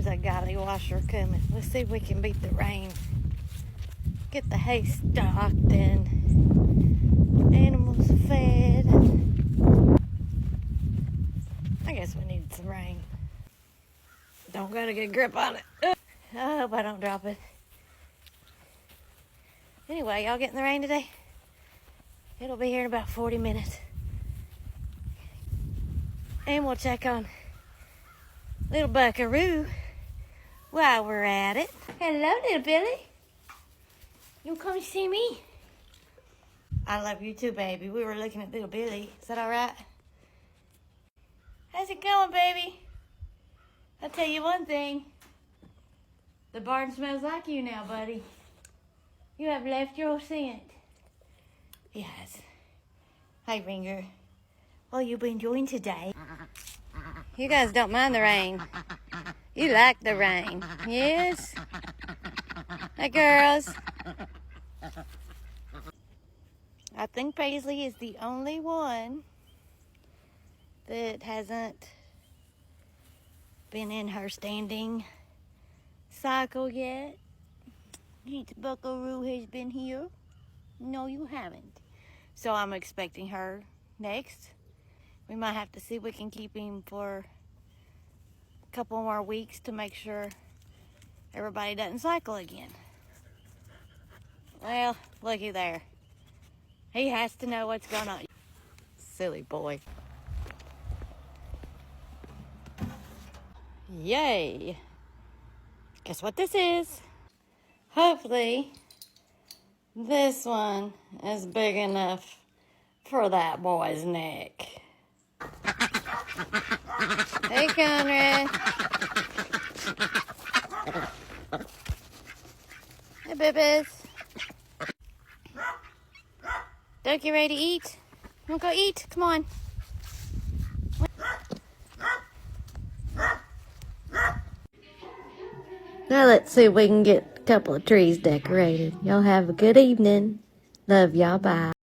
There's a golly washer coming. Let's see if we can beat the rain. Get the hay stocked and animals fed. I guess we need some rain. Don't got a good grip on it. I hope I don't drop it. Anyway, y'all getting the rain today? It'll be here in about 40 minutes. And we'll check on little Buckaroo while we're at it. Hello, little Billy. You come see me? I love you too, baby. We were looking at little Billy. Is that all right? How's it going, baby? I'll tell you one thing. The barn smells like you now, buddy. You have left your scent. Yes. Hi, Ringer. What you been doing today? You guys don't mind the rain. You like the rain. Yes? Hi, girls. I think Paisley is the only one that hasn't been in her standing cycle yet. Buckaroo has been here. No, you haven't. So I'm expecting her next. We might have to see if we can keep him for a couple more weeks to make sure everybody doesn't cycle again. Well, looky there. He has to know what's going on. Silly boy. Yay. Guess what this is? Hopefully, this one is big enough for that boy's neck. Hey, Conrad. Hey, babies. Don't get ready to eat. You want to go eat? Come on. Now let's see if we can get a couple of trees decorated. Y'all have a good evening. Love y'all. Bye.